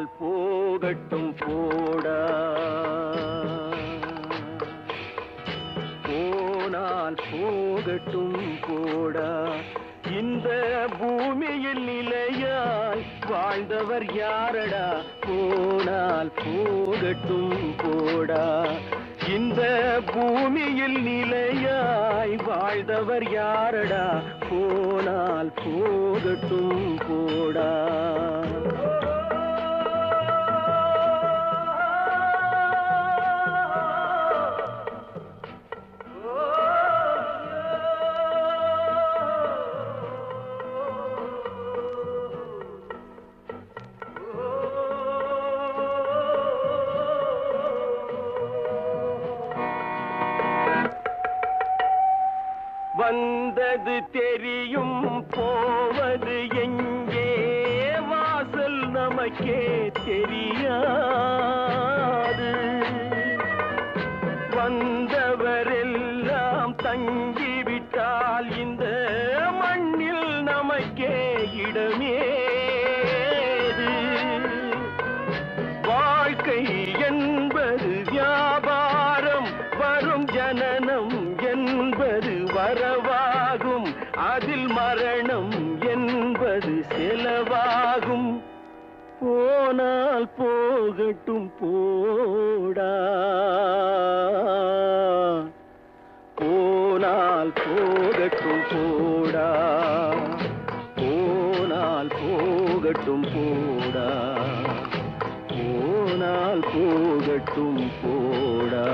போனால் போகட்டும் போடா, போனால் போகட்டும் போடா. இந்த பூமியில் நிலையாய் வாழ்ந்தவர் யாரடா, போனால் போகட்டும் போடா. இந்த பூமியில் நிலையாய் வாழ்ந்தவர் யாரடா, போனால் போகட்டும் போடா. வந்தது தெரியும் போவது எங்கே, வாசல் நமக்கே தெரியாது. வந்தவரெல்லாம் தங்கிவிட்டால் இந்த மண்ணில் நமக்கே இடமேது. வாழ்க்கை என்பது வியாபாரம், வரும் ஜனனம் என்பது வரவாகும், அதில் மரணம் என்பது செலவாகும். போனால் போகட்டும் போடா, போனால் போகட்டும் போடா, போனால் போகட்டும் போடா, போனால் போகட்டும் போடா.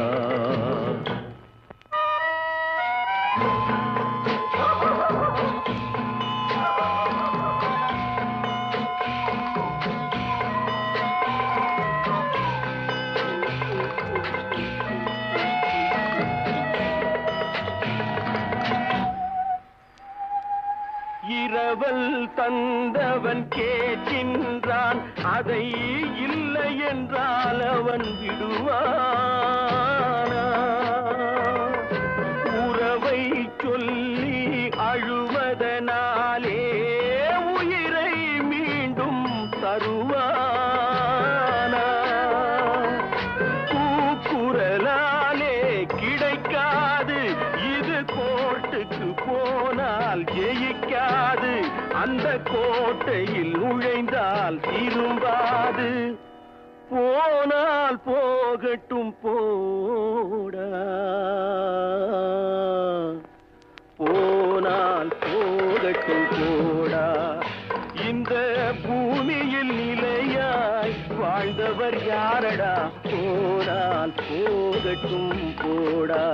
இரவல் தந்தவன் கேட்கின்றான், அதை இல்லை என்றால் அவன் விடுவானா? உறவை சொல்லி அழுவதனாலே உயிரை மீண்டும் தருவானா? கூக்குரலாலே கிடைக்காது, இது கோர்ட்டுக்கு போனால் ஜெயிக்காது, அந்த கோட்டையில் நுழைந்தால் திரும்பாது. போனால் போகட்டும் போடா, போனால் போகட்டும் போடா. இந்த பூமியில் நிலையாய் வாழ்ந்தவர் யாரடா, போனால் போகட்டும் போடா.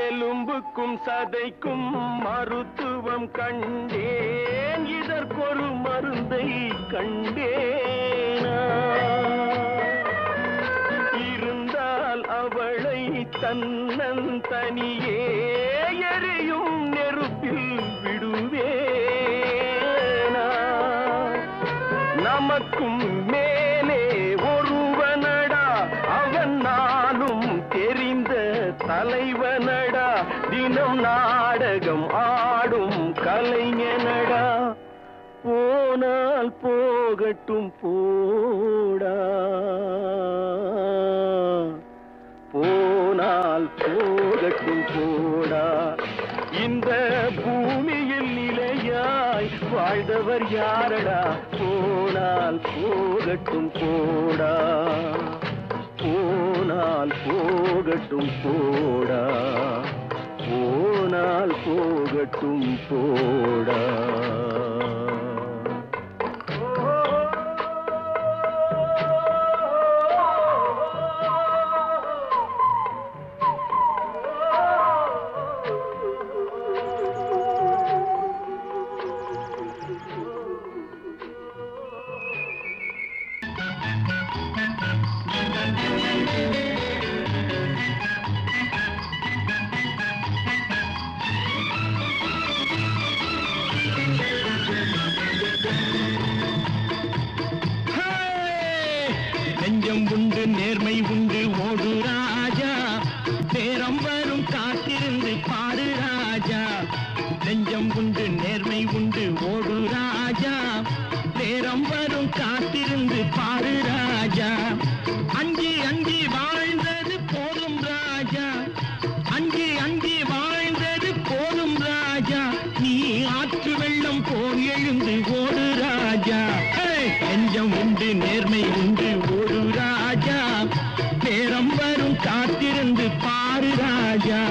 எலும்புக்கும் சதைக்கும் மருத்துவம் கண்டேன், இதற்கொரு மருந்தை கண்டேனா? இருந்தால் அவளை தன்னந்தனியே எரியும் நெருப்பில் விடுவேனா? நமக்கும் மேலே ஒருவனடா, அவன் நானும் தெரிந்த தலைவனடா, தினம் நாடகம் ஆடும் கலைஞனடா. போனால் போகட்டும் போடா, போனால் போகட்டும் போடா. இந்த பூமியில் நிலையாய் வாழ்ந்தவர் யாரடா, போனால் போகட்டும் போடா, போனால் போகட்டும் போடா, போனால் போகட்டும் போடா. Thank you. வெள்ளம் போல் எழுந்து ஓடு ராஜா. நெஞ்சம் உண்டு நேர்மை உண்டு ஓடு ராஜா. நேரம் வரும் காத்திருந்து பாரு ராஜா.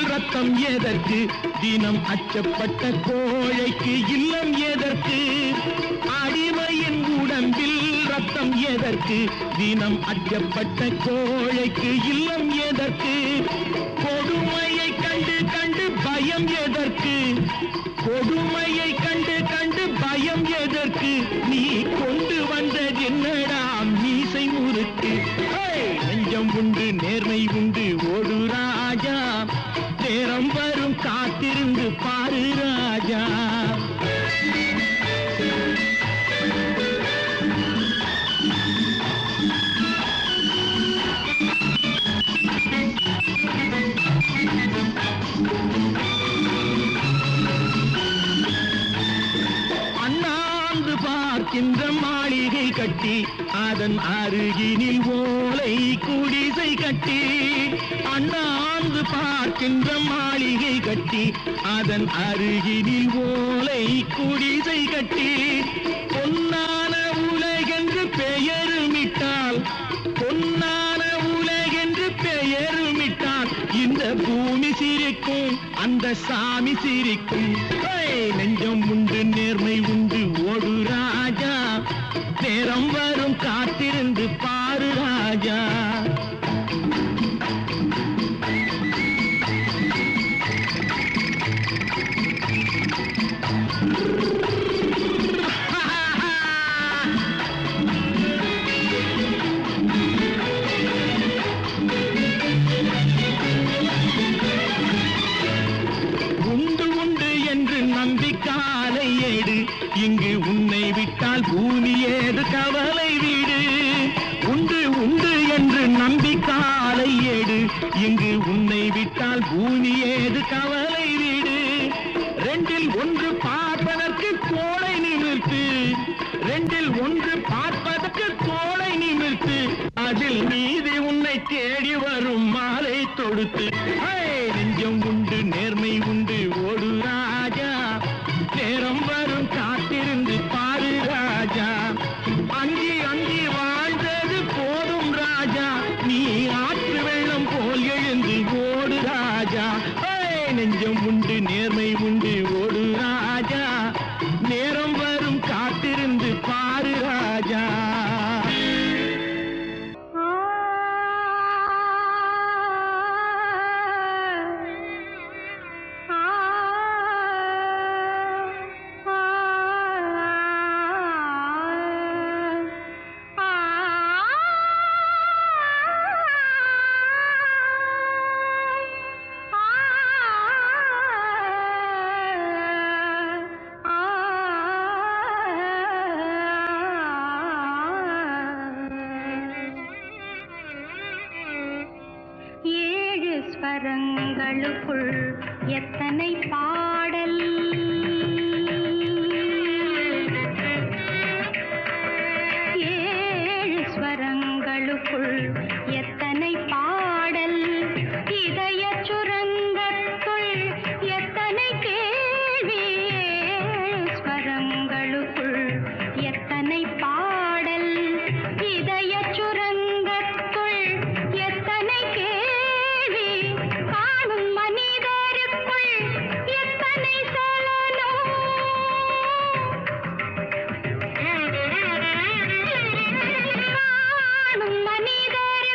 ரத்தம் எதற்கு தினம் அச்சப்பட்ட கோழைக்கு இல்லம் எதற்கு? அடிமையின் உடம்பில் ரத்தம் எதற்கு தினம் அச்சப்பட்ட கோழைக்கு இல்லம் எதற்கு? கொடுமையை கண்டு கண்டு பயம் எதற்கு? கொடுமையை கண்டு கண்டு பயம் எதற்கு? நீ கொண்டு வந்தது என்னடா மீசை முறுக்கு? நெஞ்சம் உண்டு நேர்மை உண்டு ஓடு ராஜா. நேரம் வரும் காத்திருந்து பாரு ராஜா. அண்ணாந்து பார்க்கின்ற மாளிகை கட்டி அதன் அருகினில் ஓலை குடிசை கட்டி. அண்ணாந்து பார்க்கின்ற மாளிகை கட்டி அதன் அருகினில் ஓலை குடிசை கட்டி. பொன்னான உலகென்று பெயருமிட்டால், பொன்னான உலகென்று பெயருமிட்டால் இந்த பூமி சிரிக்கும் அந்த சாமி சிரிக்கும். நெஞ்சம் உண்டு நேர்மை உண்டு ஓடு ராஜா. நேரம் வரும் காத்திருந்து பாரு ராஜா. நம்பிக்காலை ஏடு இங்கு உன்னை விட்டால் பூமி ஏது கவலை வீடு. உண்டு உண்டு என்று நம்பிக்காலை ஏடு இங்கு உன்னை விட்டால் பூமி ஏது கவலை வீடு. ரெண்டில் ஒன்று பார்ப்பதற்கு கோளை நிமிர்த்து, ரெண்டில் ஒன்று பார்ப்பதற்கு கோளை நிமிர்த்து. அதில் நீதி உன்னை தேடி வரும் மாலை தொடுத்து. நெஞ்சம் உண்டு நேர்மை உண்டு ஓடு ராஜா. நேரம் வரும் காத்திருந்து பாரு ராஜா. அங்கி அங்கி வாழ்ந்தது போதும் ராஜா. நீ ஆற்று வெள்ளம் போல் எழுந்து ஓடு ராஜா. நெஞ்சம் உண்டு நேர்மை உண்டு ஓடு ராஜா. நேரம் வரும் காத்திருந்து பாரு ராஜா. ஸ்வரங்களுக்குள் எத்தனை பாடல், ஏழு ஸ்வரங்களுக்குள் எத்தனை பாடல். இதய சுரங்கத்துள் எத்தனை கேள்வி, ஏழு ஸ்வரங்களுக்குள் எத்தனை பாடல். இதய சுரங்கத்துள் எத்தனை கேள்வி, காணும் மனிதருக்குள் எத்தனை சலனம். காணும் மனிதர்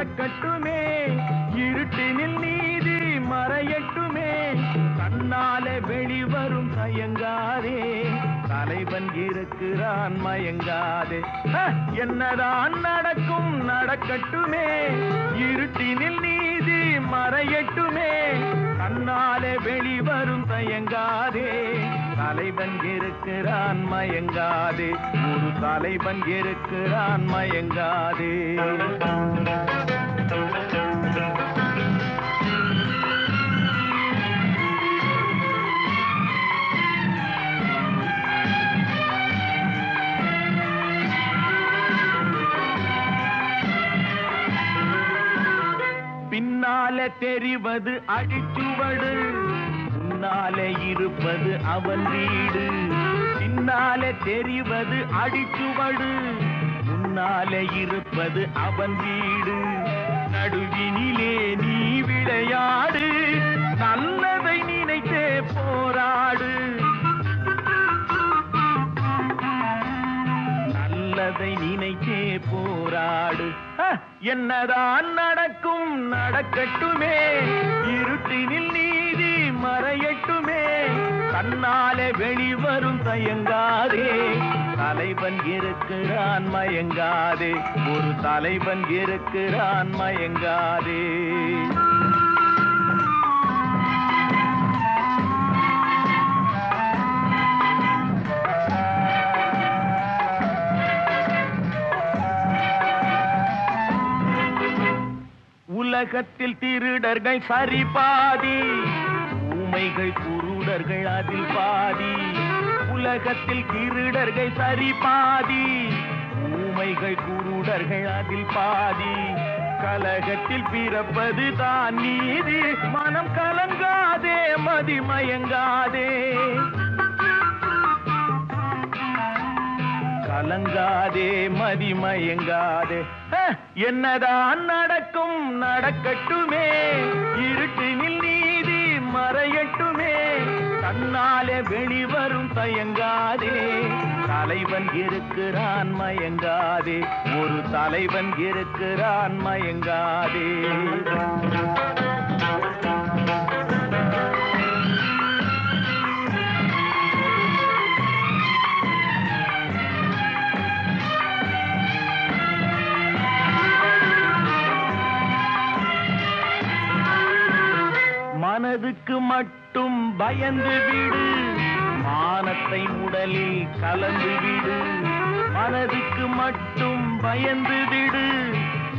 நடக்கட்டுமே இருட்டினில் நீதி மறையட்டுமே கண்ணாலே வெளிவரும் தயங்காதே தலைவன் இருக்கிறான் மயங்காதே என்னதான் நடக்கும் நடக்கட்டுமே இருட்டினில் நீதி மறையட்டுமே கண்ணாலே வெளிவரும் தயங்காதே தலைவன் இருக்கிறான் மயங்காதே ஒரு தலைவன் இருக்கிறான் மயங்காதே பின்னாலே தெரிவது அடிச்சுவடு முன்னாலே இருப்பது அவன் வீடு பின்னாலே தெரிவது அடிச்சுவடு முன்னாலே இருப்பது அவன் வீடு நடுவினிலே நீ விளையாடு நல்லதை நினைத்தே போராடு நல்லதை நினைத்தே போராடு என்னதான் நடக்கும் நடக்கட்டுமே இருட்டினில் நீதி மறையட்டுமே கண்ணாலே வெளிவரும் தயங்காதே தலைவன் இருக்கிறான் மயங்காதே ஒரு தலைவன் இருக்கிறான் மயங்காதே உலகத்தில் திருடர்கள் சரி பாதி ஊமைகள் குருடர்கள் அதில் பாதி உலகத்தில் திருடர்கள் சரி பாதி ஊமைகள் குருடர்கள் அதில் பாதி கலகத்தில் பிறப்பது தான் நீதி மனம் கலங்காதே மதிமயங்காதே கலங்காதே மதிமயங்காதே என்னதான் நடக்கும் நடக்கட்டுமே இருட்டினில் நீதி மறையட்டுமே கண்ணாலே வெளிவரும் தயங்காதே தலைவன் இருக்கிறான் மயங்காதே ஒரு தலைவன் இருக்கிறான் மயங்காதே மனதுக்கு மட்டும் பயந்து விடு மானத்தை உடலில் கலந்து விடு மனதுக்கு மட்டும் பயந்து விடு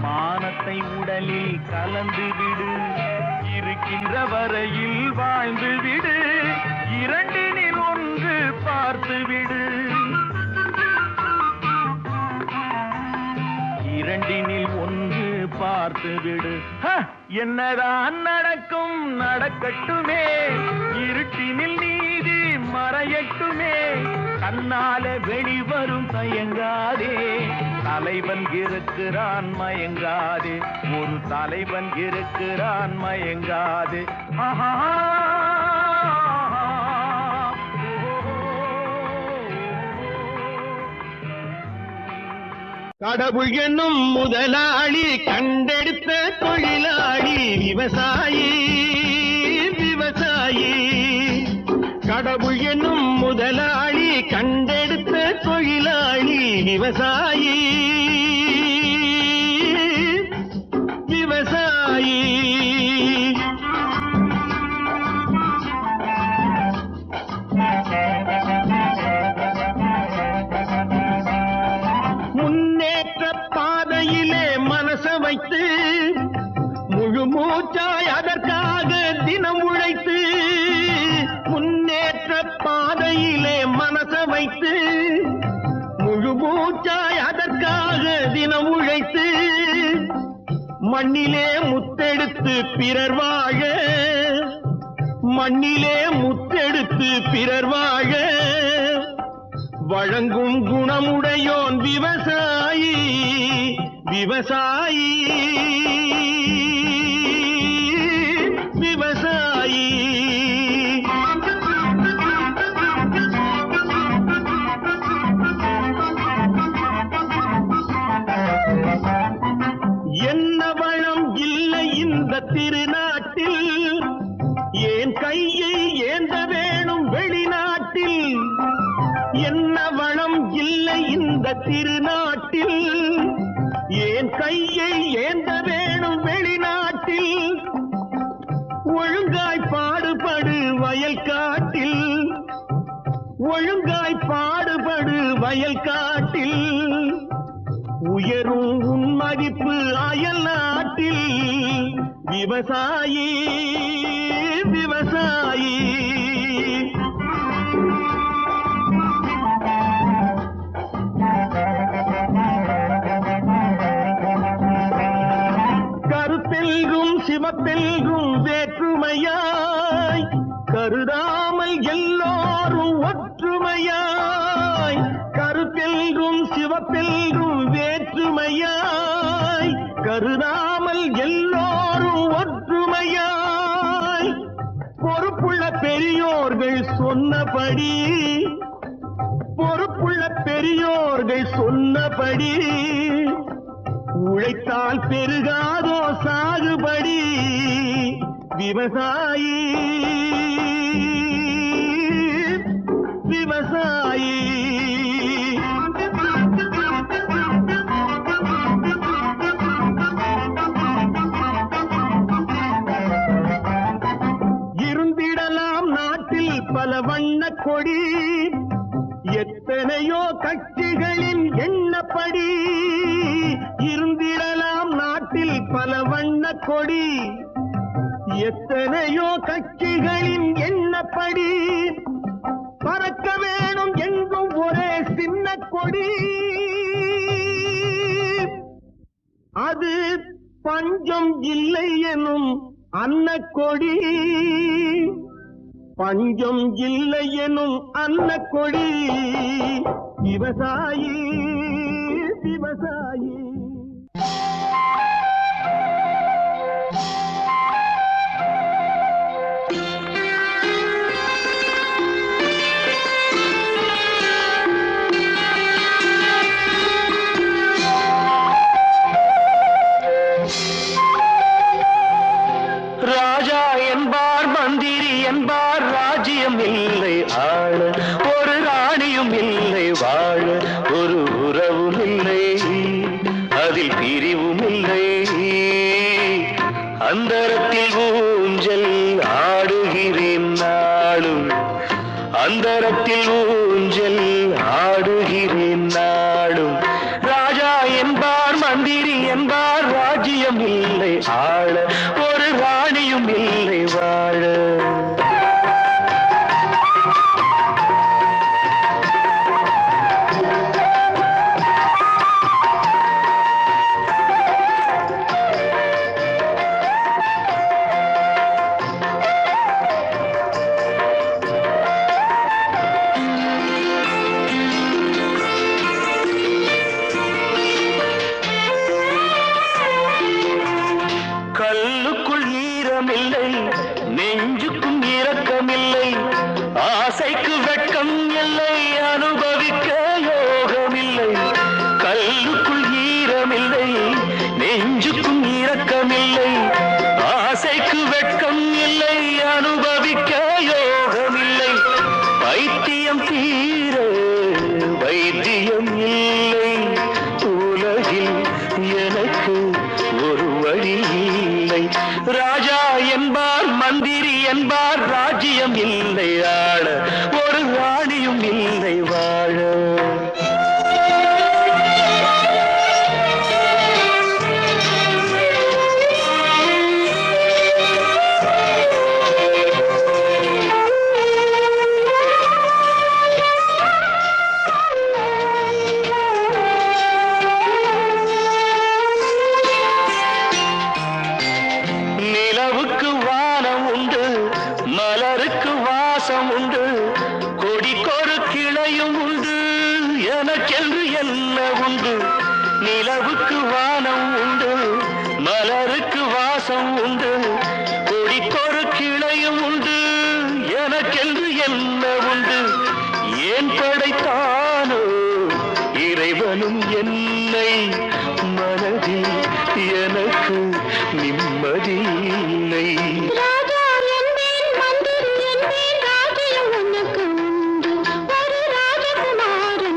மானத்தை உடலில் கலந்து விடு இருக்கின்ற வரையில் வாழ்ந்து விடு இரண்டினில் ஒன்று பார்த்து விடு இரண்டினில் ஒன்று பார்த்து விடு என்னதான் நடக்கும் நடக்கட்டுமே இருட்டினில் நீதி மறையட்டுமே கண்ணாலே வெளிவரும் தயங்காதே தலைவன் இருக்கிறான் மயங்காதே ஒரு தலைவன் இருக்கிறான் மயங்காதே ஆஹா கடவுள் என்னும் முதலாளி கண்டெடுத்த தொழிலாளி விவசாயி விவசாயி கடவுள் என்னும் முதலாளி கண்டெடுத்த தொழிலாளி விவசாயி விவசாயி முன்னேற்ற பாதையிலே மனச வைத்து முழு மூச்சாய் அதற்காக தினம் உழைத்து முன்னேற்ற பாதையிலே மனச வைத்து முழு மூச்சாய் அதற்காக தினம் உழைத்து மண்ணிலே முத்தெடுத்து பிறர் வாழ மண்ணிலே முத்தெடுத்து பிறர் வாழ வழங்கும் குணமுடையோன் விவசாயி விவசாயி விவசாயி என்ன வளம் இல்லை இந்த திருநாட்டில், ஏன் கையை ஏந்த வேணும் வெளிநாட்டில். ஒழுங்காய் பாடுபடு வயல் காட்டில், ஒழுங்காய் பாடுபடு வயல் காட்டில். உயரும் உன் மதிப்பு அயல் நாட்டில். விவசாயி விவசாயி கருத்தெல்கும் சிவப்பெல்கும் வேற்றுமையாய் கருதாமல் எல்லோரும் ஒற்றுமையாய். கருத்தெல்கும் சிவப்பெல்கும் வேற்றுமையாய் கருதாமல் எல்லோரும் ஒற்றுமையாய். பொறுப்புள்ள பெரியோர்கள் சொன்னபடி, பொறுப்புள்ள பெரியோர்கள் சொன்னபடி, உழைத்தால் பெருகாதோ சாகுபடி. விவசாயி விவசாயி இருந்திடலாம் நாட்டில் பல வண்ண கொடி, எத்தனையோ கட்சிகளின் எண்ணப்படி. இருந்திடலாம் நாட்டில் பல வண்ண கொடி, எத்தனையோ கட்சிகளின் எண்ணப்படி. பறக்க வேணும் எங்கும் ஒரே சின்ன கொடி, அது பஞ்சம் இல்லை எனும் அன்னக்கொடி. பஞ்சம் இல்லை எனும் அன்னக்கொடி. விவசாயி விவசாயி ராஜா என்பார் மந்திரி என்பார் ராஜ்யம் இல்லை ஆள, ஒரு ராணியும் இல்லை வாழ, ஒரு உறவும் இல்லை அதில் பிரிவும் இல்லை. அந்தரத்தில் ஊஞ்சல் ஆடுகிறேன் நாளும், அந்தரத்தில் ஊஞ்சல் ஆடுகிறேன் நாளும். ராஜா என்பார் மந்திரி என்பார் ராஜ்யம் இல்லை ஆள, ஒரு ராணியும் இல்லை வாழ. கல்லுக்குள் ஈரமில்லை, நெஞ்சுக்கும் இரக்கமில்லை, ஆசைக்கு வெட்கம் இல்லை, அனுபவிக்க யோகமில்லை. கல்லுக்குள் ஈரமில்லை, நெஞ்சுக்கும் இரக்கமில்லை, ஆசைக்கு வெட்கம் இல்லை, அனுபவிக்க யோகமில்லை. வைத்தியம் தீர வைத்தியம் இல்லை, உலகில் எனக்கு ஒரு வழி இல்லை. ராஜா என்பார் மந்திரி என்பார் ராஜ்யம் இல்லை ஆள, ஒரு ராணியும் இல்லை வாழ. நிலவுக்கு வானம் உண்டு, மலருக்கு வாசம் உண்டு, கொடிக்கொரு கிளையும் உண்டு, எனக்கென்று என்ன உண்டு. நிலவுக்கு வானம் உண்டு, மலருக்கு வாசம் உண்டு, கொடிக்கொரு கிளையும் உண்டு, எனக்கென்று என்ன உண்டு. ஏன் படைத்தானோ இறைவனும் என்னை, மனதில் எனக்கு நிம்மதி இல்லை. ராஜா என்பேன் மந்திரி என்பேன் ராஜ்யம் உனக்கு உண்டு, ஒரு ராஜகுமாரன்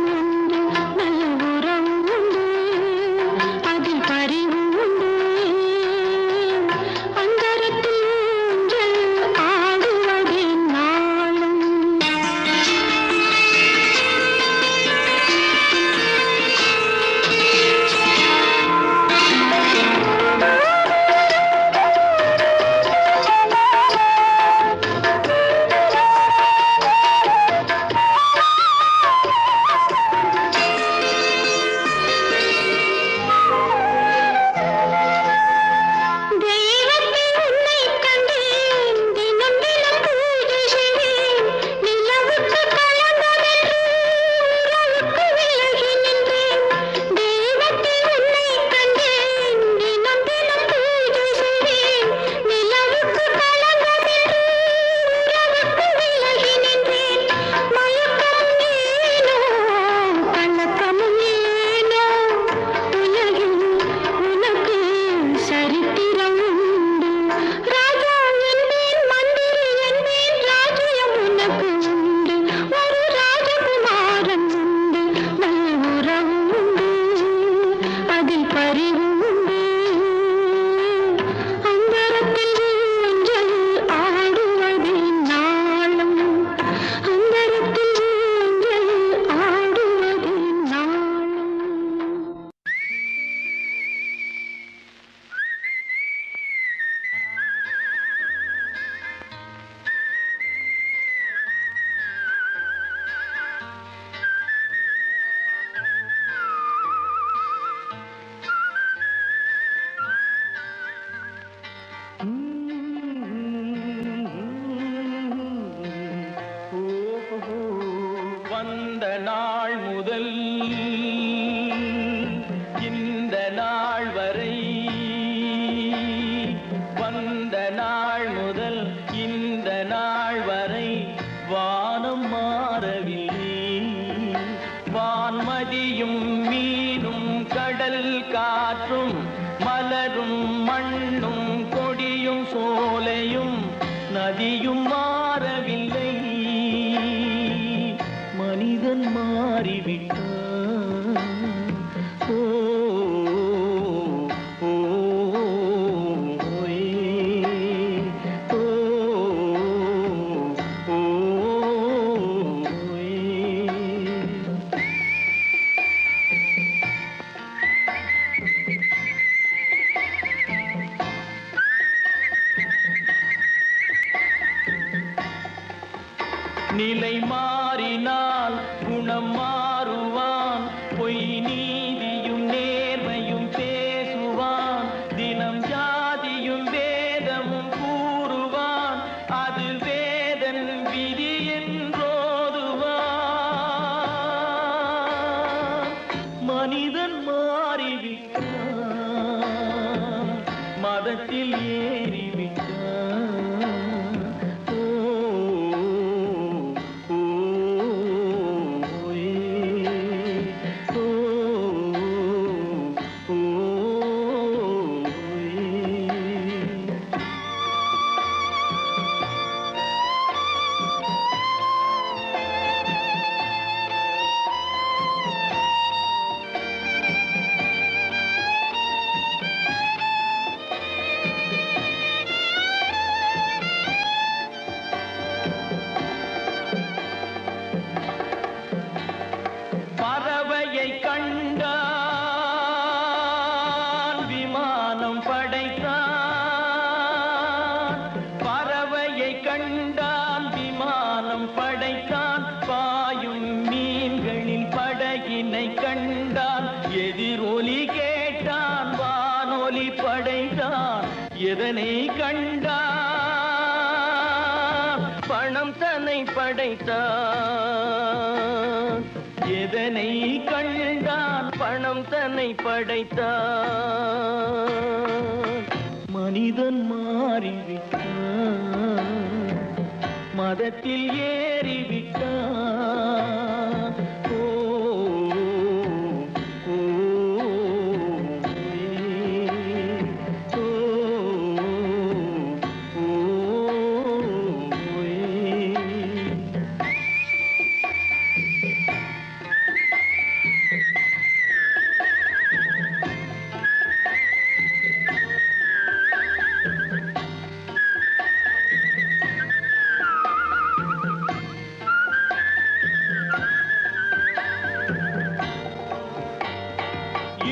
முதல் இந்த நாள் வரை வந்த நாள் முதல் இந்த நாள் வரை வானம் மாறவில்லை. வான்மதியும் மீனும் கடல் காற்றும் மலரும் மண்ணும் கொடியும் சோலையும் நதியும் மாறவில்லை. மனிதன் மாறிவிட்டான். ஓ ஓ நிலை மாறினால் குணம் மாறுவான். பொய் நீதியும் நேர்மையும் பேசுவான். தினம் ஜாதியும் வேதமும் கூறுவான். அது வேதன் விதி என்றோதுவான். மனிதன் மாறிவிட்டான். மதத்தில் ஏறிவிட்டான். பறவையை கண்டான் விமானம் படைத்தான். பறவையை கண்டான் விமானம் படைத்தான். பாயும் மீன்களின் படகினை கண்டான். எதிரொலி கேட்டான் வானொலி படைத்தான். எதனை கண்டான்? பணம் தன்னை படைத்தான். எதனை கண்டான்? பணம் தன்னை படைத்தான். மனிதன் மாறிவிட்டான். மதத்தில் ஏறிவிட்டான். ஓ ஓ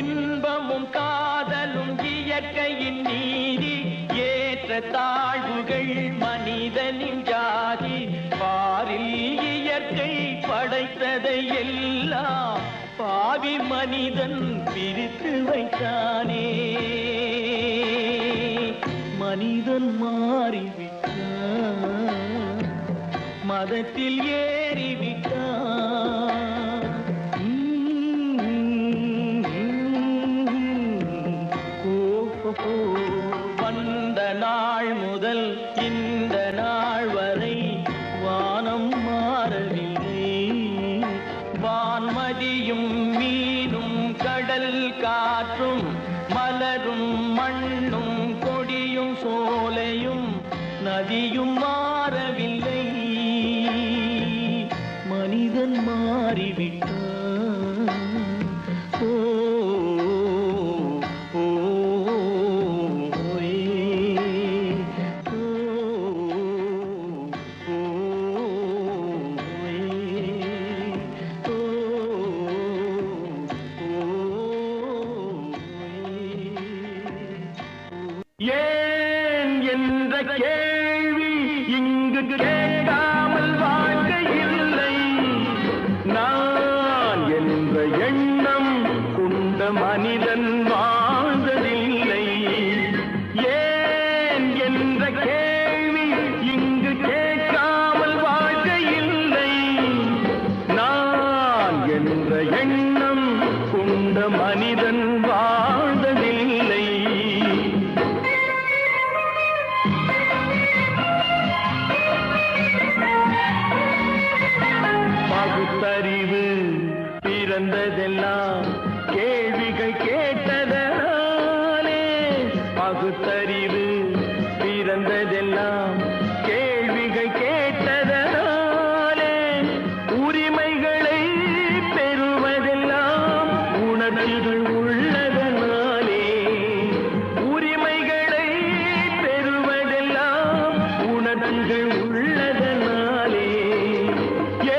இன்பமும் காதலும் இயற்கையின் நீதி. ஏற்ற தாழ்வுகள் மனிதனின் ஜாதி. பாரில் இயற்கை படைத்ததை எல்லாம் பாவி மனிதன் பிரித்து வைத்தானே. மனிதன் மாறிவிட்டான். மதத்தில் ஏறிவிட்டான். வந்த நாள் முதல் இந்த நாள் வரை வானம் மாறவில்லை. வான்மதியும் மீனும் கடல் காற்றும் மலரும் மண்ணும் கொடியும் சோலையும் நதியும் மாறவில்லை. மனிதன் மாறிவிட்டான். ஓ ஏன் என்ற கேள்வி இங்கு கேட்காமல் வாழ்க்கை இல்லை. நான் என்ற எண்ணம் கொண்ட மனிதன் வாழ்ந்ததில்லை. ஏன் என்ற கேள்வி இங்கு கேட்காமல் வாழ்க்கை இல்லை. நான் என்ற எண்ணம் கொண்ட மனிதன் வாழ்ந்ததில்லை. பகுத்தறிவு பிறந்ததெல்லாம் கேள்விகள் கேட்டதனாலே. பகுத்தறிவு பிறந்ததெல்லாம் கேள்விகள் கேட்டதனாலே. உரிமைகளை பெறுவதெல்லாம் உணர்வுகள் உள்ளதனாலே. உரிமைகளை பெறுவதெல்லாம் உணர்வுகள் உள்ளதனாலே.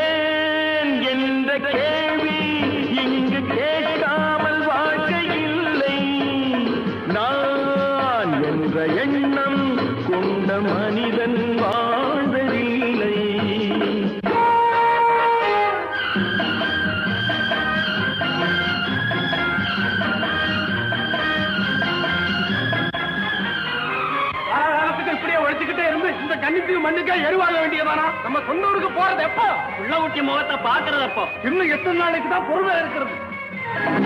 ஏன் என்ற கேள்வி இங்கு கேட்காமல் வாழ்க்கை இல்லை. நான் என்ற எண்ணம் கொண்ட மனிதன் வாழ்வதில்லை. இப்படியே உழைச்சுக்கிட்டே இருந்து இந்த கண்ணுக்கு மண்ணுக்கே எருவாக வேண்டியதானா? நம்ம சொந்த ஊருக்கு போறது எப்போ? உள்ள ஊட்டி முகத்தை பாக்குறது எப்போ? இன்னும் எத்தனை நாளைக்கு தான் பொறுமை இருக்கிறது?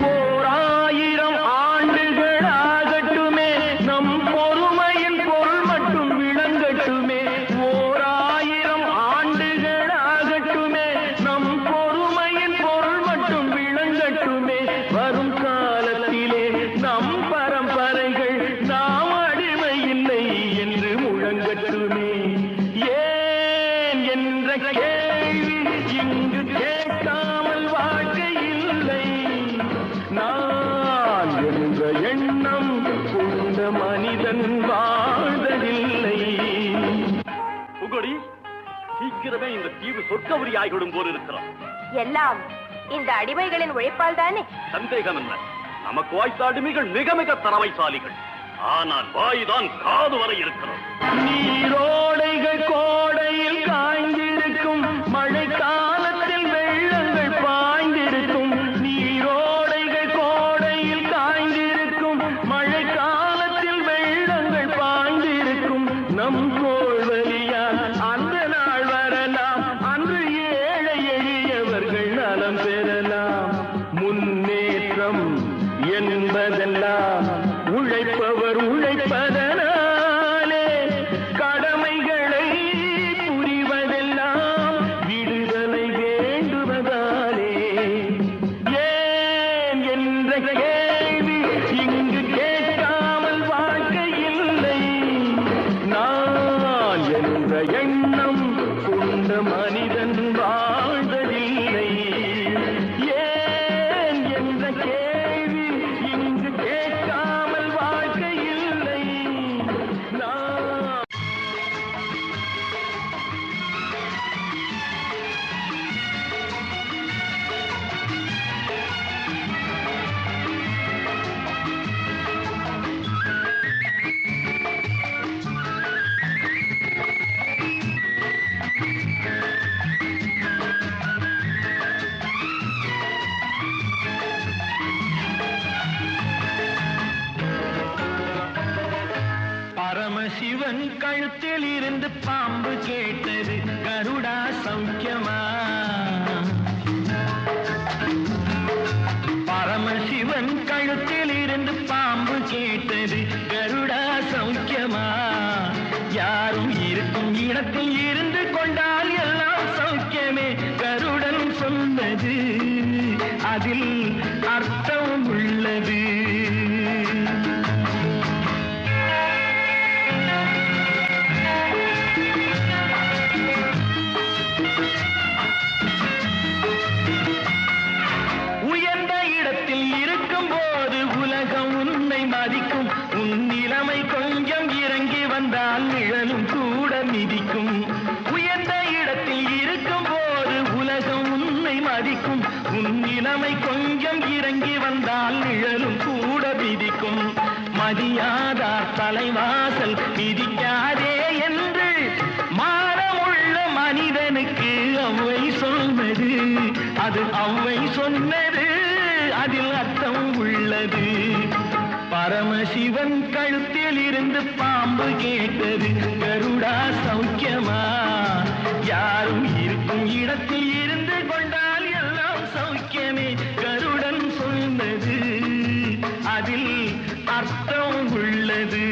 1000 ஆண்டுகள் ஆகட்டுமே, நம் பொறுமையின் பொருள் மட்டும் விளங்கட்டுமே. 1000 ஆண்டுகள் ஆகட்டுமே, நம் பொறுமையின் பொருள் மட்டும் விளங்கட்டுமே. வரும் காலத்திலே நம் பரம்பரைகள் நாம் அடிமை இல்லை என்று முழங்கட்டுமே. ஏன் என்ற கேள்வி இங்கு கேட்காமல் வாழ்க்கை இல்லை. நான் என்ற எண்ணம் கொண்ட மனிதன் வாழ்வதில்லை. புகழி, சீக்கிரமே இந்த தீவு சொர்க்கவரி ஆகிவிடும் போல் இருக்கிறோம். எல்லாம் இந்த அடிமைகளின் உழைப்பால் தானே? சந்தேகம் என்ன? நமக்கு வாய்த்த அடிமைகள் மிக மிக தரவைசாலிகள். ஆனால் வாய்தான் காது வரை இருக்கிறோம். நீரோடைகள் கோடையில் காய்ந்திருக்கும், மழை காலத்தில் வெள்ளங்கள் பாய்ந்திருக்கும். நீரோடைகள் கோடையில் காய்ந்திருக்கும், மழை காலத்தில் வெள்ளங்கள் பாய்ந்திருக்கும். நம் கோள்வழியால் அந்த நாள் வரலாம், அன்று ஏழை எளியவர்கள் நலம் பெறலாம். முன்னேற்றம் என்பதெல்லாம் உழைப்பவர் உழைப்பதனாலே. கடமைகளை புரிவதெல்லாம் விடுதலை வேண்டுவதாலே. ஏன் என்ற கேள்வி இங்கு கேட்காமல் வாழ்க்கை இல்லை. நான் என்ற எண்ணம் கொண்ட மனிதன் வாழ்வதில்லை. ஏன் என்ற கேள்வி இங்கு கேட்காமல் வாழ்க்கை இல்லை. நான் பரமசிவன் கழுத்தில் இருந்து பாம்பு கேட்டது, கருடா சௌக்கியமா? பரமசிவன் கழுத்தில் இருந்து பாம்பு கேட்டது, கருடா சௌக்கியமா? யாரும் இருக்கும் இடத்தில் இருந்து கொண்டால் எல்லாம் சௌக்கியமே. கருடன் சொன்னது அதில் அர்த்தம் உள்ளது. உயர்ந்த இடத்தில் இருக்கும் போது உலகம் உன்னை மதிக்கும். உன் நிலைமை கொஞ்சம் இறங்கி வந்தால் நிழலும் கூட மிதிக்கும். உயர்ந்த இடத்தில் இருக்கும் போது உலகம் உன்னை மதிக்கும். உன் நிலைமை கொஞ்சம் இறங்கி வந்தால் நிழலும் கூட மிதிக்கும். மதியாதார் தலைவாசல் மிதிக்காதே என்று மானமுள்ள மனிதனுக்கு அவ்வை சொன்னது. அது அவ்வை சொன்னது, அதில் அர்த்தம் உள்ளது. பரமசிவன் கழுத்தில் இருந்து பாம்பு கேட்டது, கருடா சௌக்கியமா? யாரும் இருக்கும் இடத்தில் இருந்து கொண்டால் எல்லாம் சௌக்கியமே. அர்த்தம் உள்ளது.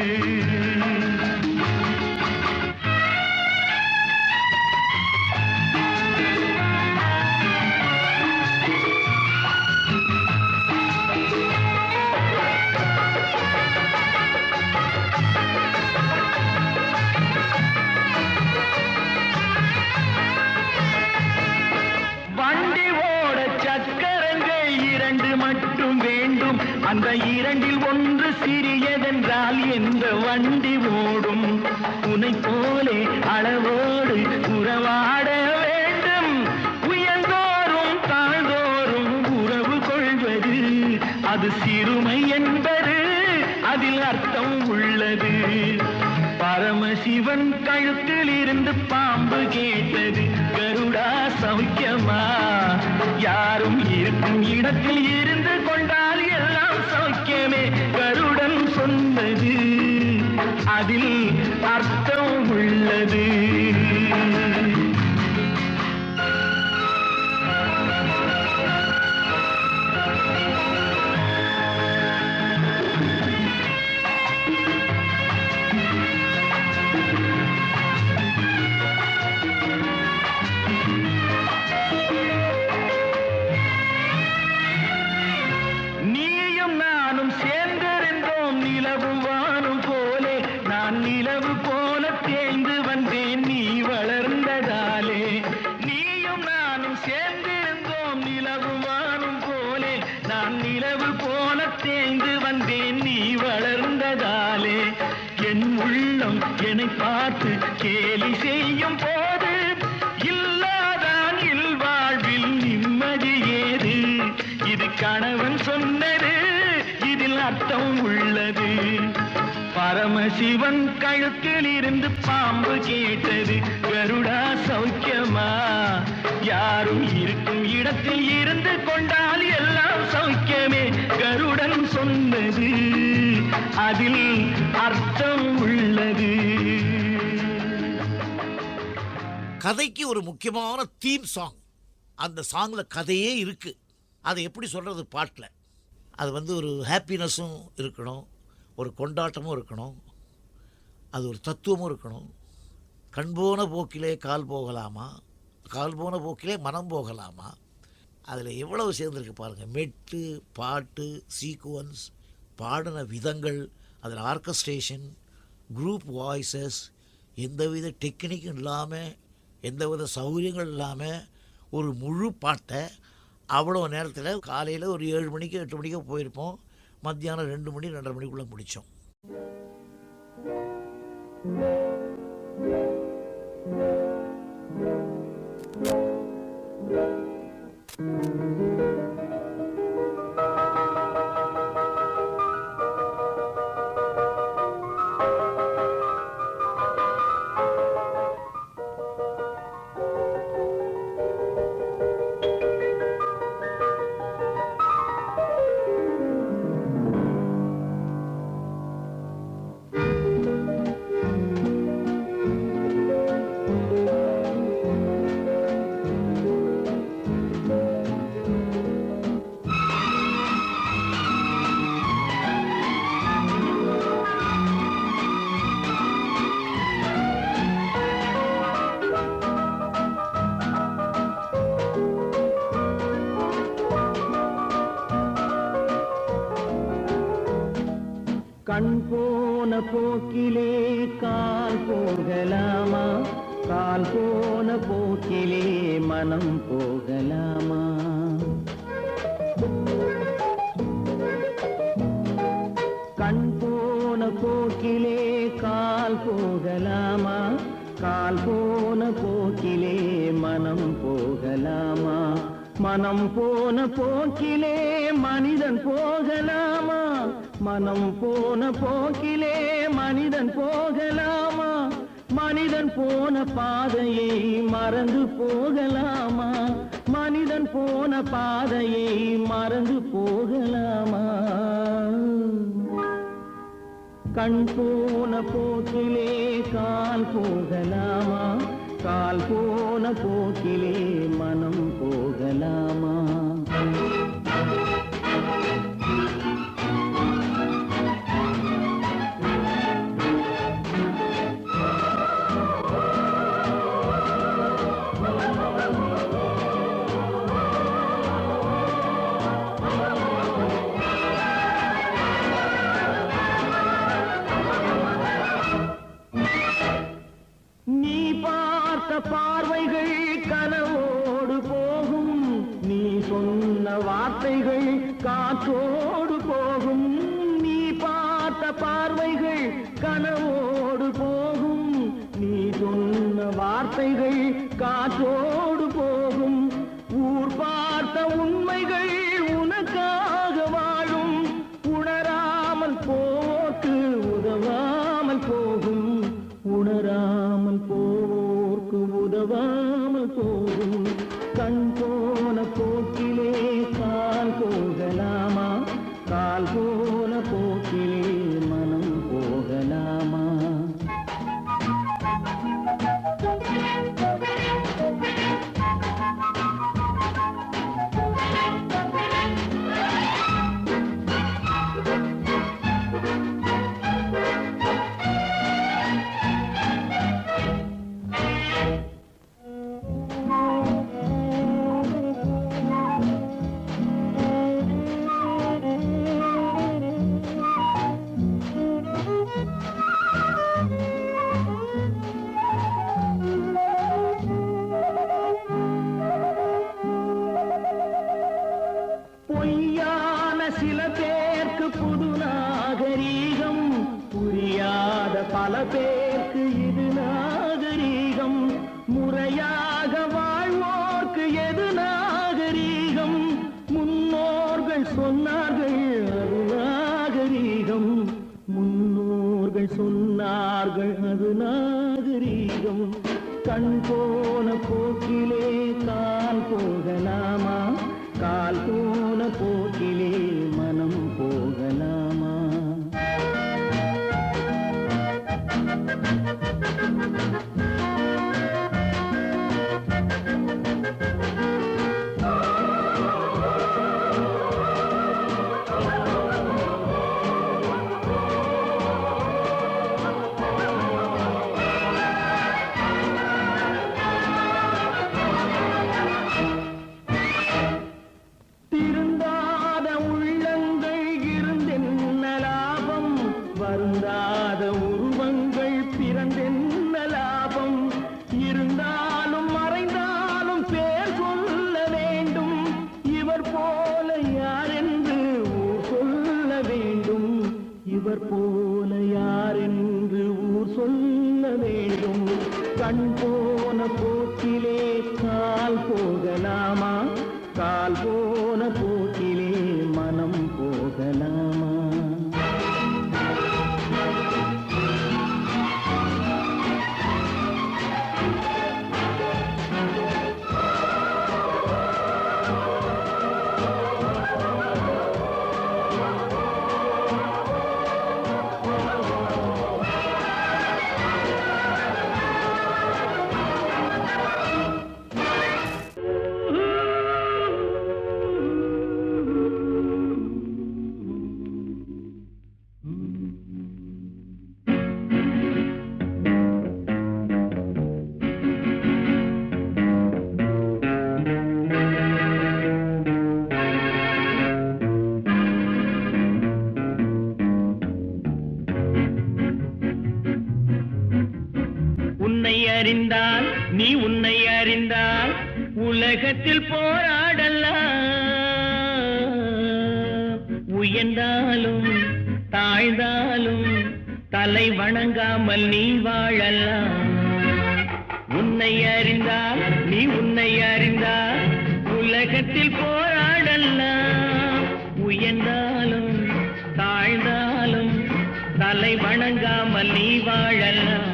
அந்த இரண்டில் ஒன்று சிறியதென்றால் எந்த வண்டி ஓடும்? உனை போலே அளவோடு உறவாட வேண்டும். உயர்ந்தோறும் தாழ்ந்தோறும் உறவு கொள்வது அது சிறுமை என்பது அதில் அர்த்தம் உள்ளது. பரமசிவன் கழுத்தில் இருந்து பாம்பு கேட்டது, கருடா சௌக்கியமா? யாரும் இருக்கும் இடத்தில் இருந்து கொண்டால் எல்லாம் சௌக்கியமே. கருடன் சொன்னது அதில் அர்த்தம் உள்ளது. என்னை பார்த்து கேலி செய்யும் போது இல்லாதான் இல்வாழ்வில் நிம்மதி ஏது? இது கணவன் சொன்னது, இதில் அர்த்தம் உள்ளது. பரமசிவன் கழுத்தில் இருந்து பாம்பு கேட்டது, கருடா சௌக்கியமா? யாரும் இருக்கும் இடத்தில் இருந்து கொண்டால் எல்லாம் சௌக்கியமே. கருடன் சொன்னது அதில் அர்த்தம் உள்ளது. கதைக்கு ஒரு முக்கியமான தீம் சாங். அந்த சாங்ல கதையே இருக்கு. அதை எப்படி சொல்றது பாட்டில்? அது ஒரு ஹாப்பினஸும் இருக்கணும், ஒரு கொண்டாட்டமும் இருக்கணும், அது ஒரு தத்துவமும் இருக்கணும். கண் போன போக்கிலே கால் போகலாமா, கால் போன போக்கிலே மனம் போகலாமா? அதில் எவ்வளவு சேர்ந்துருக்கு பாருங்கள். மெட்டு, பாட்டு, சீக்குவன்ஸ், பாடின விதங்கள், அதில் ஆர்கஸ்ட்ரேஷன், குரூப் வாய்ஸஸ், எந்தவித டெக்னிக்கும் இல்லாமல், எந்தவித சௌகரியங்கள் இல்லாமல் ஒரு முழு பாட்டை அவ்வளோ நேரத்தில் காலையில் ஒரு 7 மணிக்கு 8 மணிக்கோ போயிருப்போம், மத்தியானம் 2 மணி 2:30 மணிக்குள்ளே முடித்தோம். கண் போன போக்கிலே கால் போகலாமா, கால் போன போக்கிலே மனம் போகலாமா? கண் போன போக்கிலே கால் போகலாமா, கால் போன போக்கிலே மனம் போகலாமா? மனம் போன போக்கிலே மனிதன் போகலாமா? மனம் போன போக்கிலே மனிதன் போகலாமா? மனிதன் போன பாதையை மறந்து போகலாமா? மனிதன் போன பாதையை மறந்து போகலாமா? கண் போன போக்கிலே கால் போகலாமா, கால் போன போக்கிலே மனம் போகலாமா? வார்த்தைகள் காற்றோடு போகும், நீ பார்த்த பார்வைகள் கனவோடு போகும், நீ சொன்ன வார்த்தைகள் காற்றோடு போகும், ஊர் பார்த்த உண்மைகள் உனக்காக வாழும், உணராமல் போக்கு உதவாமல் போகும், உணராமல் போக்கு உதவாமல் போகும். கண் போன போக்கிலே கால் போகலாமா, கால் போன போக்கிலே மனம் போகலாமா? பொய்யான சில பேருக்கு புது நாகரீகம், புரியாத பல பேருக்கு இது நாகரீகம், முறையாக வாழ்வோர்க்கு எது நாகரீகம், முன்னோர்கள் சொன்னார்கள் அது நாகரீகம், முன்னோர்கள் சொன்னார்கள் அது நாகரீகம். கண் போன போக்கிலே கால் போகலாமா, கால் போன போக்கிலே மனம் போகலாமா? திருந்தாத உள்ளங்கள் இருந்தென்ன லாபம், வருந்தாத உருவங்கள் பிறந்தென்ன லாபம், இருந்தாலும் மறைந்தாலும் பேர் சொல்ல வேண்டும், இவர் போல யாரென்று ஊர் சொல்ல வேண்டும், இவர் போல யாரென்று ஊர் சொல்ல வேண்டும். கண் போன போக்கிலே கால் போகலாமா, கால் போன போக்கிலே மனம் போகலாமா? உன்னை அறிந்தால் நீ உன்னை அறிந்தால் உலகத்தில் போராடலாம், உயர்ந்தாலும் தாழ்ந்தாலும் தலை வணங்காமல் நீ வாழலாம். உன்னை அறிந்தால் நீ உன்னை அறிந்தால் உலகத்தில் போராடலாம், உயர்ந்தாலும் தாழ்ந்தாலும் தலை வணங்காமல் நீ வாழலாம்.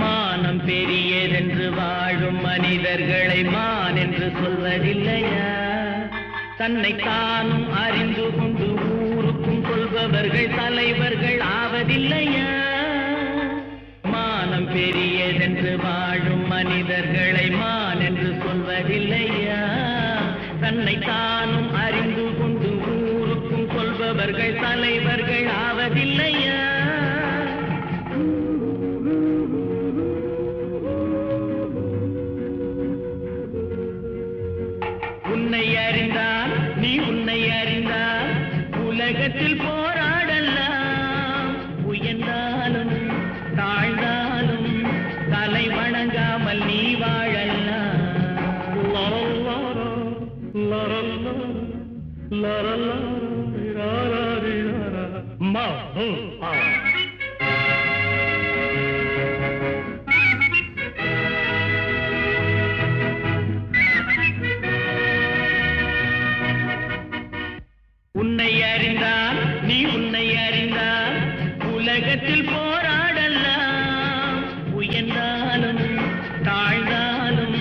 மானம் பெரியதென்று வாழும் மனிதர்களை மான் என்று சொல்வதில்லையா, தன்னை தானும் அறிந்து கொண்டு ஊருக்கும் கொள்பவர்கள் தலைவர்கள் ஆவதில்லையா? மானம் பெரியதென்று வாழும் மனிதர்களை மான் என்று சொல்வதில்லையா, தன்னை தானும் அறிந்து கொண்டு ஊருக்கும் கொள்பவர்கள் தலைவர்கள் ஆவதில்லையா? உன்னை அறிந்தால் நீ உலகத்தில் போராடலாம் உயர்ந்தாலும் தாழ்ந்தாலும் தலை வணங்காமல் நீ வாழலாம். உன்னை அறிந்தால் நீ உன்னை அறிந்தால் உலகத்தில் போராடலாம் உயர்ந்தாலும் தாழ்ந்தாலும்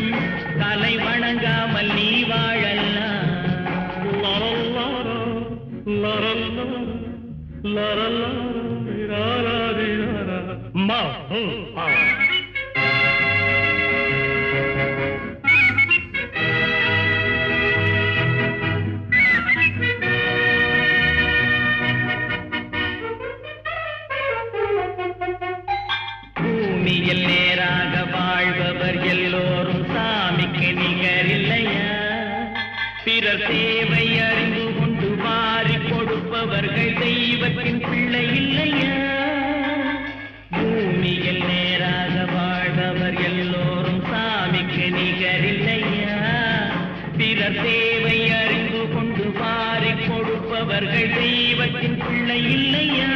தலை வணங்காமல் நீ வாழலாம். பூமியில் நேராக வாழ்பவர் எல்லோரும் சாமிக்கு நிகரில்லையா? பிறர் தேவை அறிந்து கொண்டு வாரி கொடுப்பவர்கள் தெய்வத்தின் பிள்ளை இல்லையா? பூமியில் நேராக வாழ்பவர் எல்லோரும் சாமிக்கு நிகரில்லையா? பிறர் தேவை அறிந்து கொண்டு வாரி கொடுப்பவர்கள் தெய்வத்தின் பிள்ளை இல்லையா?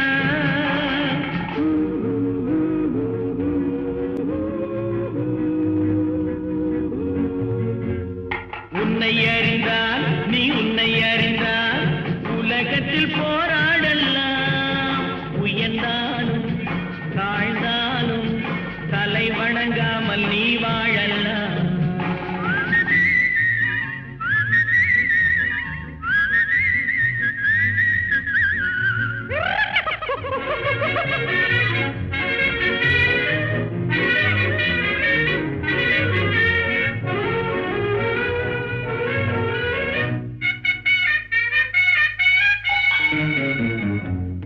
உன்னை அறிந்தால் நீ உன்னை அறிந்தால் உலகத்தில் போராடலாம் உயர்ந்தாலும் தாழ்ந்தாலும் தலை வணங்காமல் நீ வாழலாம்.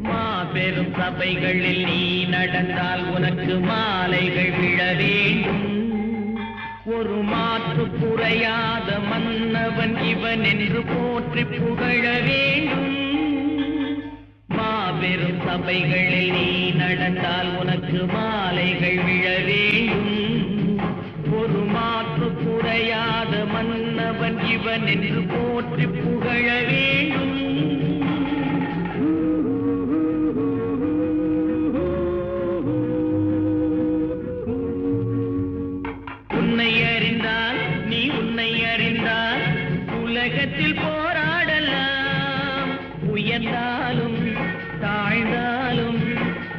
மாபெரும் சபைகளில் நீ நடந்தால் உனக்கு மாலைகள் விழ வேண்டும். ஒரு மாற்று குறையாத மன்னவன் இவன் என்று போற்றி புகழ வேண்டும். மாபெரும் சபைகளில் நீ நடந்தால் உனக்கு மாலைகள் விழ வேண்டும். ஒரு மாற்று குறையாத மன்னவன் இவன் என்று போற்றி புகழ வேண்டும். உன்னை அறிந்தால் நீ உன்னை அறிந்தால் உலகத்தில் போராடலாம் உயர்ந்தாலும் தாழ்ந்தாலும்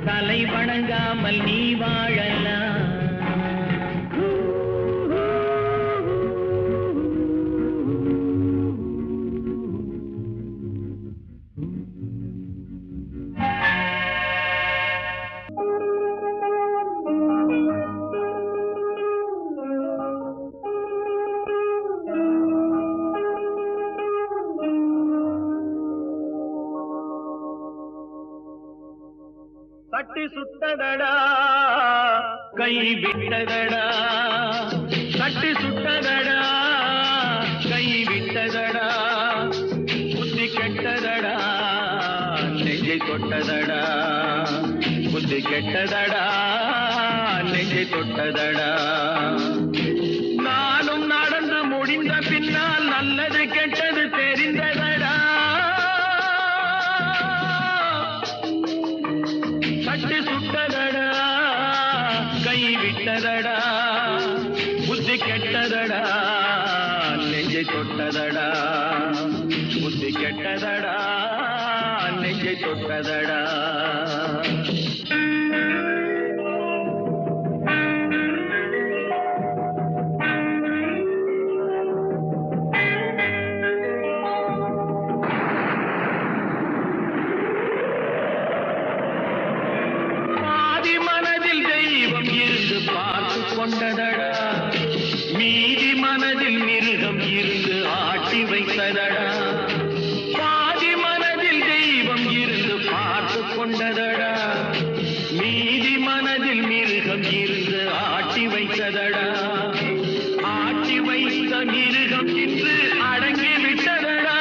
தலை வணங்காமல் நீ வாழலாம். கட்டி சுட்டதடா கை விட்டதடா கட்டி சுட்டதடா கை விட்டதடா புத்தி கெட்டதடா நெஞ்சை தொட்டதடா புத்தி கெட்டதடா நெஞ்சை தொட்டதடா. நானும் நடந்து முடிந்த பின்னால் நல்லது கெட்டது தெரிந்ததடா. கட்டி சுட்டதடா கை விட்டதடா புத்தி கெட்டதடா நெஞ்சை தொட்டதடா புத்தி கெட்டதடா நெஞ்சை தொட்டதடா. கொண்டதடா மீதி மனதில் மிருகம் இருந்து ஆட்டி வைத்ததடா. பாதி மனதில் தெய்வம் இருந்து பார்த்து கொண்டதடா மீதி மனதில் மிருகம் இருந்து ஆட்டி வைத்ததடா. ஆட்டி வைத்த மிருகம் இன்று அடங்கி விட்டதடா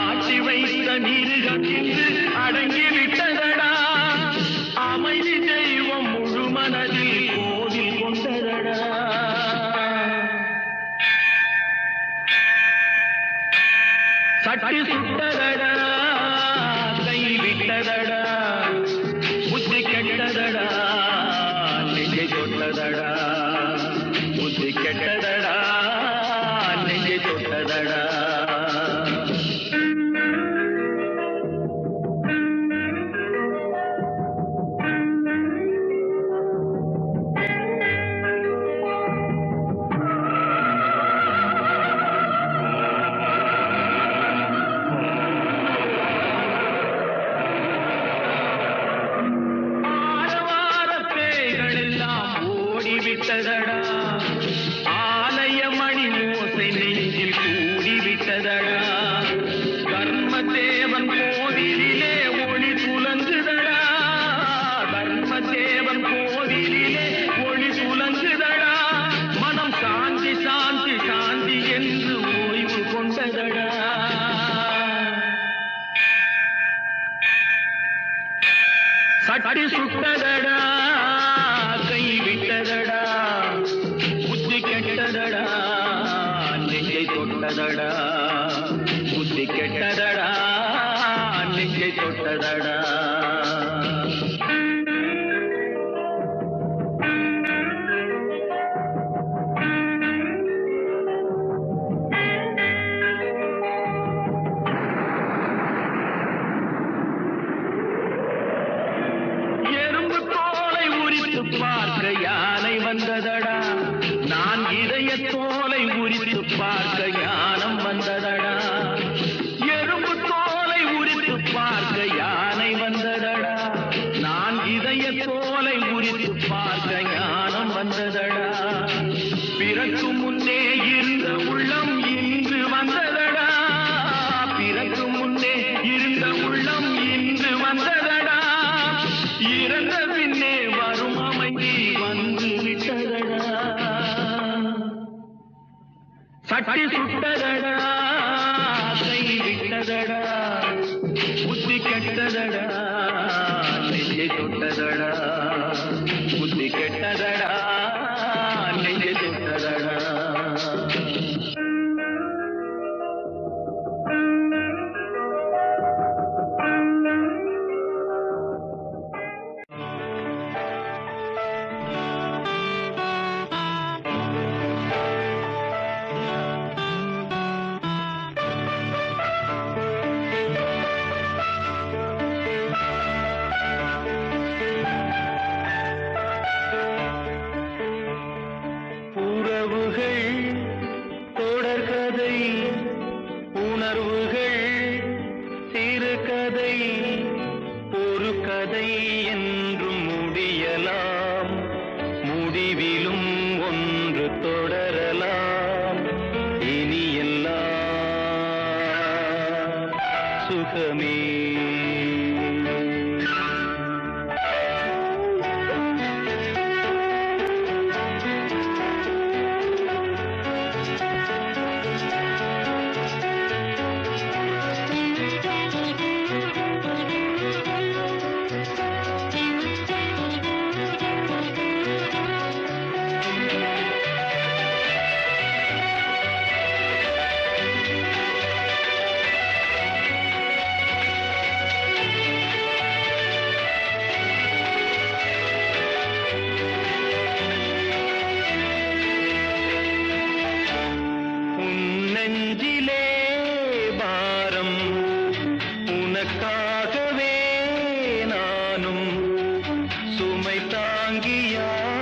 ஆட்டி வைத்த மிருகம் இன்று அடங்கி விட்டதடா அமைதி தெய்வம் முழு மனதில் கோவில் கொண்டதடா சட்டி சுட்டதடா கை விட்டதடா புத்தி கெட்டதடா நெஞ்சை தொட்டதடா புத்தி கெட்டதடா நெஞ்சை தொட்டதடா விட்டதடா ஆலய மணி ஓசை நெஞ்சில் கூடிவிட்டதடா கர்மதேவன் கோவிலிலே ஒளி துலங்குதடா கர்மதேவன் கோவிலிலே ஒளி துலங்குதடா மனம் சாந்தி சாந்தி சாந்தி என்று ஓய்வு கொண்டதடா சட்டி சுட்டதடா கை விட்டதடா புத்தி கெட்டதடா நெஞ்சை தொட்டதடா புத்தி கெட்டதடா நெஞ்சை தொட்டதடா பார்க்க யானை வந்ததடா நான் இதய தோலை உரித்து பார்க்க ஞானம் வந்ததடா எறும்பு தோலை உரித்து பார்க்க யானை வந்ததடா நான் இதய தோலை உரித்து பார்க்க ஞானம் வந்ததடா பிறக்கும் முன்னே இருந்த உள்ளம் இன்று வந்ததடா பிறக்கும் முன்னே இருந்த உள்ளம் இன்று வந்ததடா இறந்த பின்னே வரும் அமைதி வந்து விட்டதடா சட்டி சுட்டதடா கை விட்டதடா புத்தி கெட்டதடா நெஞ்சை தொட்டதடா புத்தி கெட்டதடா நெஞ்சை தொட்டதடா தொடர்கதை உணர்வுகள் சிறுகதை ஒரு கதை என்றும் முடியலாம் முடிவிலும் ஒன்று தொடரலாம் இனி எல்லாம் சுகமே உனக்காகவே நானும் சுமை தாங்கியாய்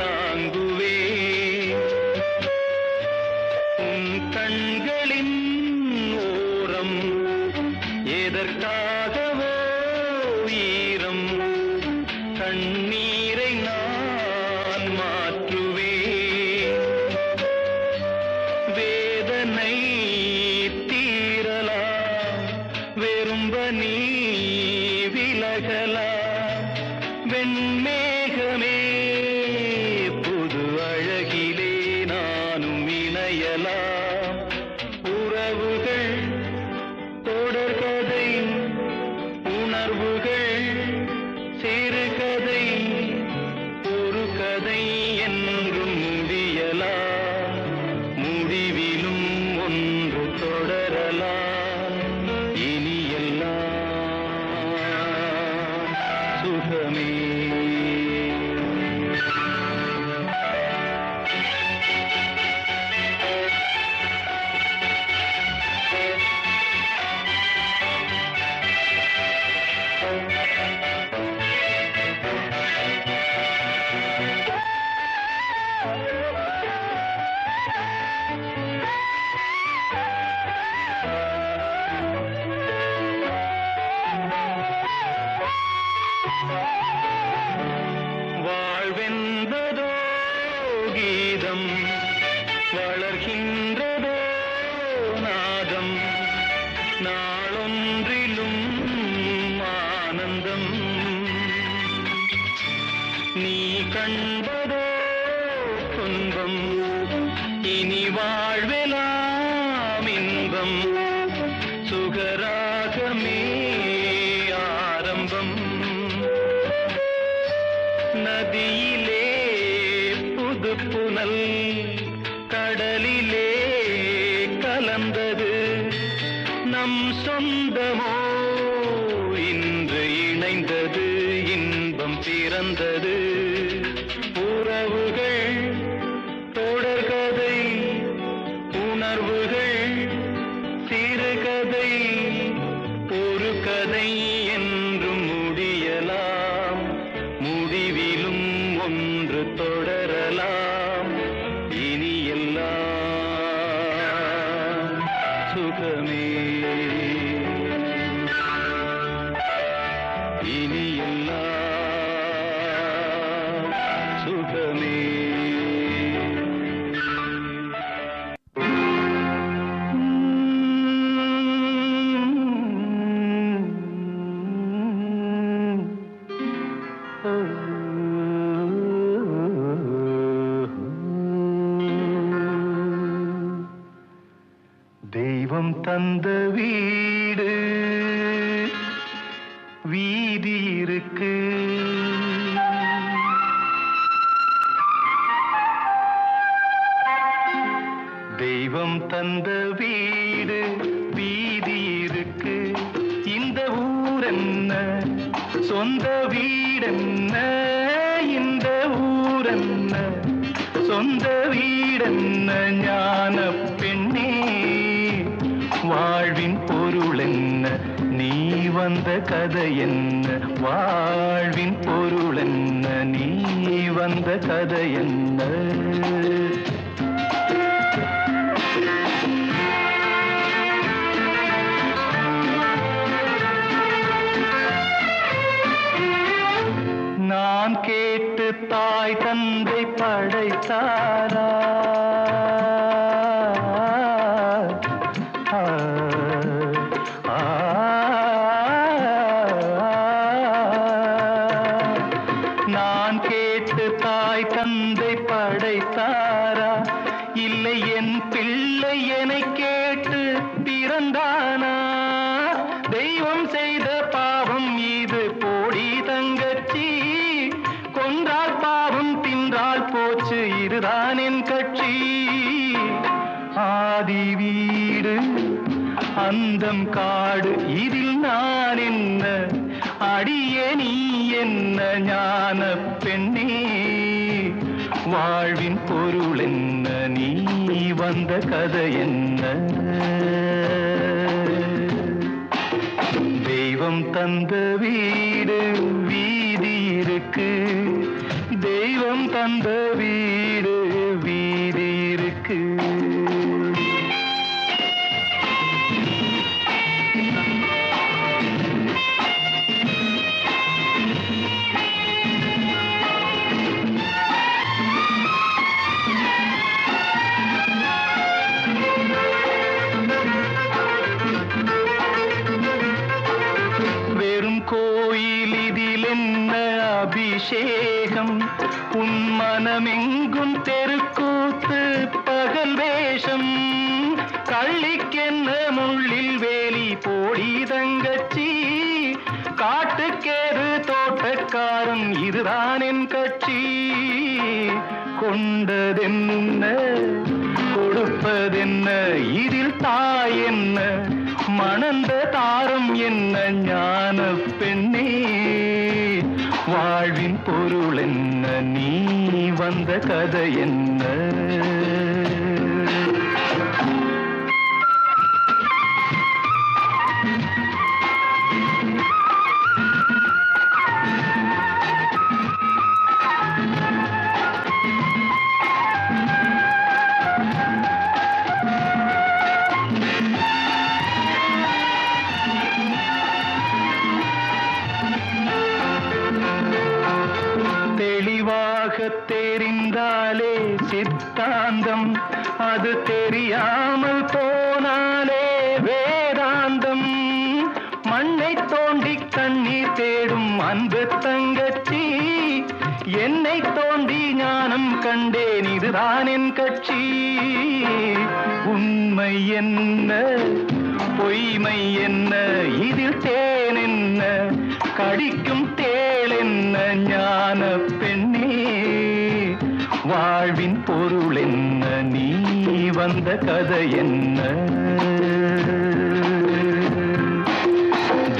தாங்குவே உன் கண்களின் ஓரம் எதற்காகவோ ஈரம் கண்ணீரை நான் மாற்றுவேன் வேதனை வெறும்ப நீ விலகலா வெண்மேகமே புது அழகிலே நானும் இணையலாம் உறவுகள் தொடர்கதை நாளொன்றிலும் ஆனந்தம் நீ கண்பதோ துன்பம் இனி வாழ்வெலாம் இன்பம் சுகராகமே ஆரம்பம் நதியிலே புது புனல் கடலிலே கலந்தது நம் சொந்தமோ இன்று இணைந்தது இன்பம் பிறந்தது உறவுகள் தொடர்கதை உணர்வுகள் சிறுகதை ஒரு கதை என்றும் முடியலாம் முடிவிலும் ஒன்று தொடரலாம் இனி எல்லாம் சுகமே இனி எல்லாம் சுகமே தெய்வம் தந்த வீடு வீதி இருக்கு தெய்வம் தந்த வீடு வீதி இருக்கு இந்த ஊரென்ன சொந்த வீடென்ன இந்த ஊரென்ன சொந்த வீடென்ன ஞான பெண்ணே வாழ்வின் பொருள் என்ன நீ வந்த கதை என்ன வாழ்வின் பொருள் என்ன நீ வந்த கதை என்ன நான் கேட்டு தாய் தந்தை படைத்தாரா நான் கேட்டு தாய் தந்தை படைத்தாரா இல்லை என் பிள்ளை என்னை கேட்டு பிறந்தானா தெய்வம் செய்த பாவம் இது போடி தங்கச்சி கொன்றால் பாவம் தின்றால் போச்சு இதுதான் என் கட்சி ஆதி வீடு அந்தம் காடு இதில் நான் என்ன அடியே நீ என்ன ஞான பெண்ணே வாழ்வின் பொருள் என்ன நீ வந்த கதை என்ன தெய்வம் தந்த வீடு வீதி இருக்கு தெய்வம் தந்த வீடு வீதி இருக்கு கோயில் இதில் என்ன அபிஷேகம் உன் மனமெங்கும் தெருக்கூத்து பகல் வேஷம் கள்ளிக்கென்ன முள்ளில் வேலி போடி தங்கச்சி காட்டுக்கேது தோட்டக்காரன் இதுதான் என் கட்சி கொண்டதென்ன கொடுப்பதென்ன இதில் தாய் என்ன மணந்த தாரம் என்ன ஞான பெண்ணே வாழ்வின் பொருள் என்ன நீ வந்த கதை என்ன தெரிந்தாலே சித்தாந்தம் அது தெரியாமல் போனாலே வேதாந்தம் மண்ணை தோண்டி கண்ணீர் தேடும் அன்பு தங்கச்சி, என்னை தோண்டி ஞானம் கண்டேன், இதுதான் என் கட்சி. உண்மை என்ன பொய்மை என்ன, இதில் தேன் என்ன, கடிக்கும் தேள் என்ன, ஞான பெண்ணே வாழ்வின் பொருள் என்ன, நீ வந்த கதை என்ன.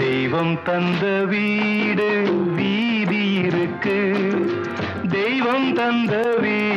தெய்வம் தந்த வீடு வீதி இருக்கு, தெய்வம் தந்த வீடு